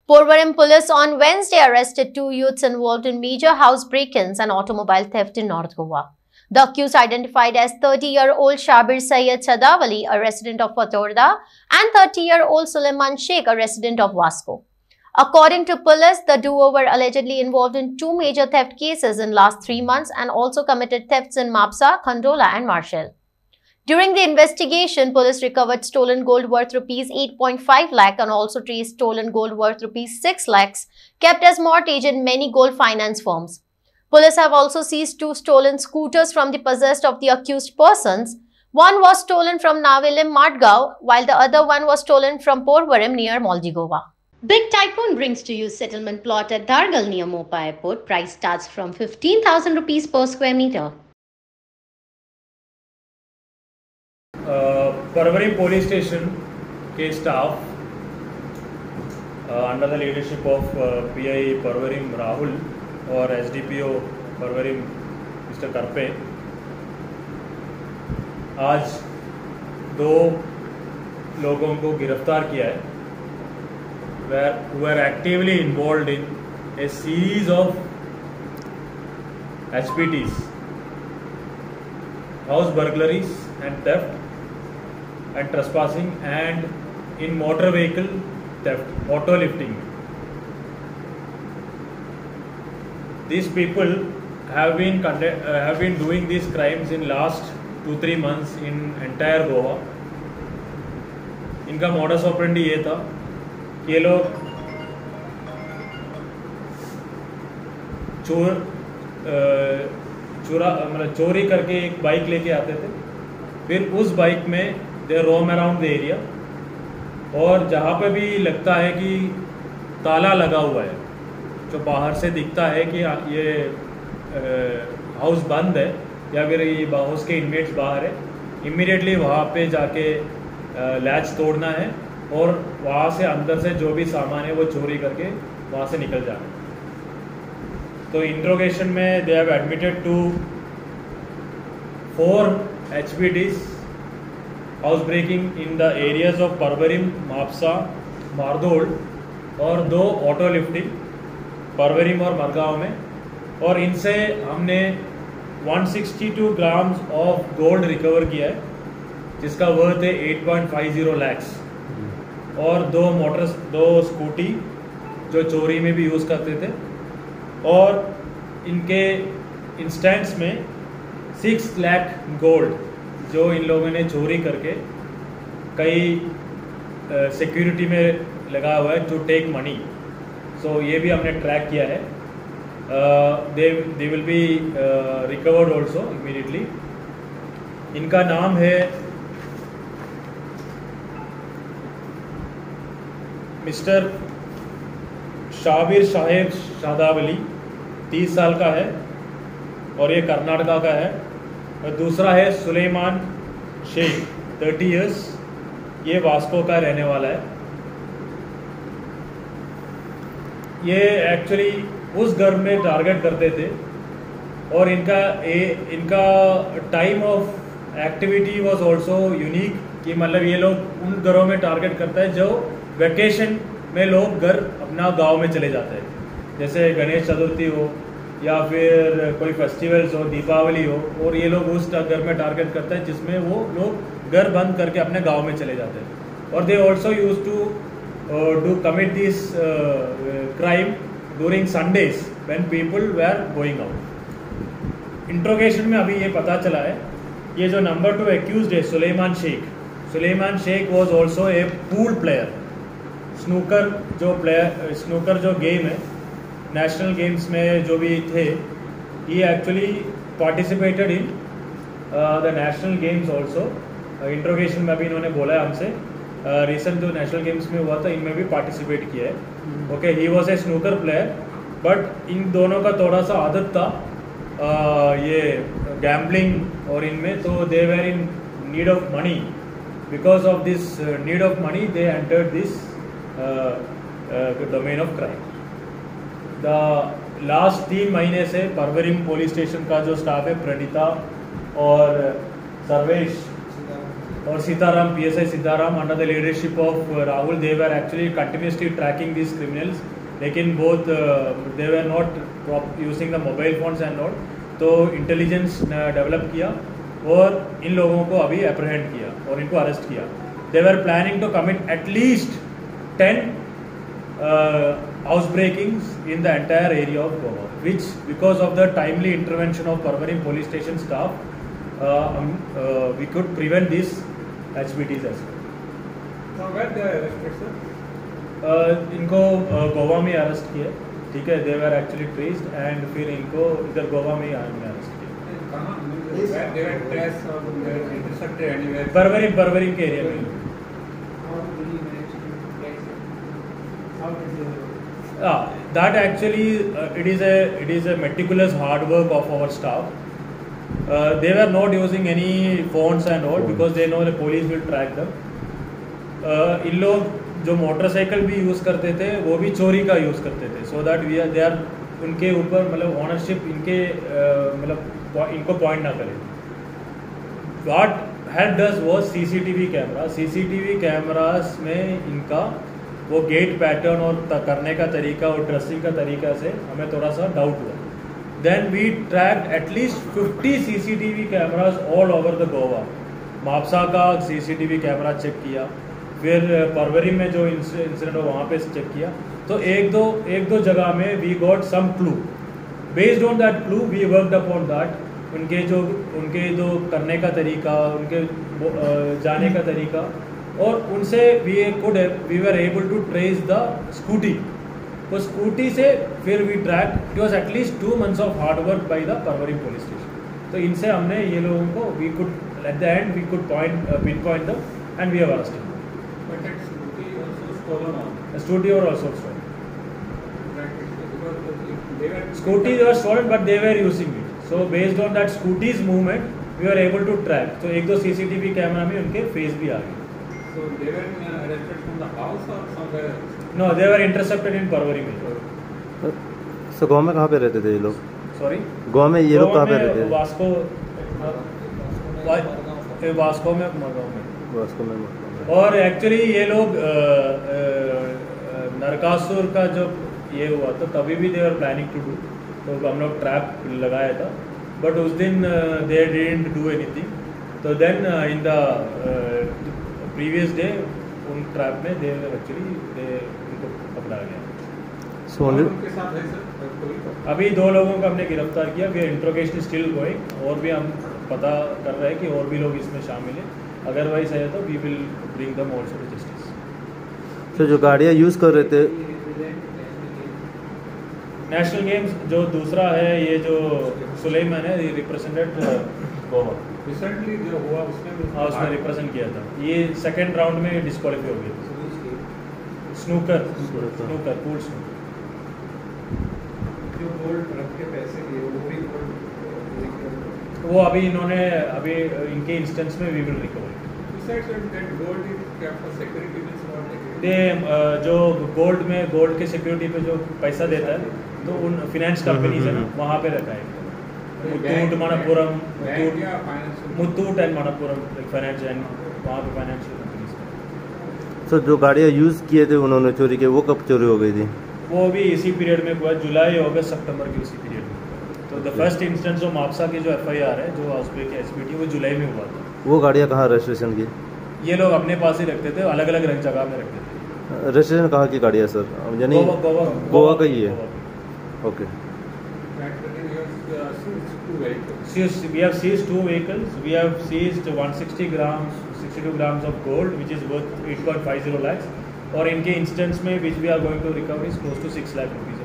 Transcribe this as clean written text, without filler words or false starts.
Porvorim police on Wednesday arrested two youths involved in major house break-ins and automobile theft in North Goa. The accused, identified as 30-year-old Shabir Sayyed Sadawali, a resident of Fatorda, and 30-year-old Suleiman Sheikh, a resident of Vasco. According to police, the duo were allegedly involved in two major theft cases in last 3 months and also committed thefts in Mapsa, Khandola and Marshall. During the investigation, police recovered stolen gold worth rupees 8.5 lakh and also traced stolen gold worth rupees 6 lakhs kept as mortgage in many gold finance firms. Police have also seized two stolen scooters from the possessed of the accused persons. One was stolen from Navelim Madgaon, while the other one was stolen from Porvorim near Moldegova. Big Tycoon brings to you settlement plot at Dargal near Mopa Airport. Price starts from 15,000 rupees per square meter. Porvorim police station के staff under the leadership of PI Porvorim Rahul और SDPO Porvorim mister Karpe आज दो लोगों को गिरफ्तार किया है who are actively involved in a series of HPTs, house burglaries and theft and trespassing, and in motor vehicle theft, auto lifting. These people have been doing these crimes in last 2-3 months in entire Goa. इनका modus operandi ये था कि ये लोग चोरी करके एक bike लेके आते थे, फिर उस बाइक में दे रोम अराउंड द एरिया, और जहाँ पे भी लगता है कि ताला लगा हुआ है, जो बाहर से दिखता है कि ये हाउस बंद है या फिर ये हाउस के इनमेट्स बाहर है, इमीडिएटली वहाँ पे जाके लैच तोड़ना है और वहाँ से अंदर से जो भी सामान है वो चोरी करके वहाँ से निकल जाना है। तो इंट्रोगेशन में they have admitted to 4 HPTs, house breaking in the areas of Porvorim, Mapusa, Mardol, और 2 ऑटो लिफ्टिंग परवरीम और मरगांव में, और इनसे हमने 162 ग्राम्स ऑफ गोल्ड रिकवर किया है जिसका वर्थ है 8.50 लैक्स, और 2 स्कूटी जो चोरी में भी यूज़ करते थे, और इनके इंस्टेंट्स में 6 लाख गोल्ड जो इन लोगों ने चोरी करके कई सिक्योरिटी में लगा हुआ है टू टेक मनी। सो ये भी हमने ट्रैक किया है। They will be recovered also immediately. इनका नाम है मिस्टर शाबिर साहेब शादावली, 30 साल का है और ये कर्नाटका का है, और दूसरा है सुलेमान शेख, 30 इयर्स, ये वास्को का रहने वाला है। ये एक्चुअली उस घर में टारगेट करते थे, और इनका time of activity was also unique, कि मतलब ये लोग उन घरों में टारगेट करता है जो वेकेशन में लोग घर अपना गांव में चले जाते हैं, जैसे गणेश चतुर्थी हो या फिर कोई फेस्टिवल्स हो, दीपावली हो, और ये लोग उस घर में टारगेट करते हैं जिसमें वो लोग घर बंद करके अपने गांव में चले जाते हैं। और they also use to commit this crime during Sundays when people were going out. Interrogation में अभी ये पता चला है, ये जो नंबर 2 एक्यूज्ड है Suleman Shaikh was also a pool player. Snooker जो गेम है, नेशनल गेम्स में जो भी थे, ये actually participated in the national games also. Interrogation में अभी इन्होंने बोला है हमसे, रिसेंट जो नेशनल गेम्स में हुआ था इनमें भी पार्टिसिपेट किया है। Okay, he was a snooker player, but in दोनों का थोड़ा सा आदत था ये गैम्बलिंग और इनमें, तो they were in need of money. Because of this need of money they entered this domain of crime. Last 3 महीने से परवरीम पुलिस स्टेशन का जो स्टाफ है, प्रणीता और सर्वेश और Sitaram, PSI Sitaram, under the leadership of Rahul, they were actually continuously tracking these criminals. लेकिन both they were not using the mobile phones and all, तो intelligence develop किया और इन लोगों को अभी अप्रहेंड किया और इनको अरेस्ट किया. They were planning to commit at least 10 house breakings in the entire area of Goa, which because of the timely intervention of Parvarim police station staff, we could prevent these HBTs as well. Now where they are arrested, sir? इनको गोवा में arrest किया, ठीक है. They were actually traced and फिर इनको इधर गोवा में ही arrest किया. कहाँ? Where they were traced or they were intercepted anywhere? परवरिम के एरिया में. That actually it is a meticulous hard work of our staff. They were not using any phones and all because they know the police will track them. इन लोग जो motorcycle भी use करते थे वो भी चोरी का यूज़ करते थे, सो दैट दे आर उनके ऊपर मतलब ओनरशिप इनके मतलब इनको पॉइंट ना करें. What helped us was CCTV camera. CCTV cameras में इनका वो गेट पैटर्न और करने का तरीका और ड्रेसिंग का तरीका से हमें थोड़ा सा डाउट हुआ. Then we tracked at least 50 CCTV cameras all over the Goa. Mapusa का CCTV कैमरा चेक किया, फिर परवरी में जो इंसिडेंट हो वहाँ पे चेक किया. तो एक दो जगह में we got some clue. Based on that clue we worked upon that. उनके जो करने का तरीका, उनके जाने का तरीका, और उनसे we were able to trace the scooty. तो स्कूटी से फिर we track. It was at least 2 months of hard work by the Porvorim police station. तो इनसे हमने ये लोगों को we could at the end we could pinpoint the end we have arrested. But that scooty also stolen on. Scooty were also stolen. Because they were Scooties were stolen but they were using it. So based on that scooty's movement we were able to track. तो एक दो CCTV camera में उनके face भी आ गए. So they were arrested from the house or somewhere else? No, they were intercepted in Porvorim में. So Goa में कहाँ पे रहते थे ये लोग? Sorry? गोवा में ये लोग कहाँ पे रहते थे? वास्को में मडगांव में. वास्को में. और एक्चुअली ये लोग नरकासुर का जब ये हुआ तो तभी भी they were planning to do. तो हम लोग ट्रैप लगाया था बट उस दिन दे डिडंट डू एनीथिंग. तो then in the previous day उन ट्रैप में दे एक्चुअली उनको पकड़ा गया. उनके साथ है सर कोई? अभी 2 लोगों को हमने गिरफ्तार किया. We interrogation still going. और भी हम पता कर रहे हैं कि और भी लोग इसमें शामिल हैं. अदरवाइज है तो we will bring them also to justice. तो जो गाड़ियाँ यूज़ कर रहे थे नेशनल गेम्स जो दूसरा है ये जो सुलेमान है ये रिप्रेजेंटेड गोवा. रिसेंटली जो हुआ उसने रिप्रेजेंट किया था. ये सेकंड राउंड में डिस्क्वालीफाई हो गया. Snooker pool snooker. जो गोल्ड रख के पैसे लिए वो भी वो अभी इन्होंने इनके इंस्टेंस में वी विल रिकवर. जो गोल्ड के सिक्योरिटी पे जो पैसा देता है तो उन फाइनेंस कंपनीज है ना वहाँ पे रहता है. Muthoot Manappuram Muthoot and Manappuram finance and वहाँ पे फाइनेंशियल कंपनीज. सर जो गाड़ियाँ यूज़ किए थे उन्होंने चोरी किए वो कब चोरी हो गई थी? वो भी इसी पीरियड में हुआ, जुलाई अगस्त सितंबर के उसी पीरियड में. तो द फर्स्ट इंस्टेंस जो मापसा की जो FIR है जो हाउस ब्रेक SBT वो जुलाई में हुआ था. वो गाड़ियाँ कहाँ रजिस्ट्रेशन की? ये लोग अपने पास ही रखते थे, अलग अलग जगह में रखते थे. रजिस्ट्रेशन कहाँ की गाड़ियाँ सर? यानी गोवा का ही है. Okay. We have seized 2 vehicles. We have seized 62 grams of gold which is worth 8.50 lakhs. और इनके इंस्टेंस में which we are going to recover is close to 6 lakh rupees.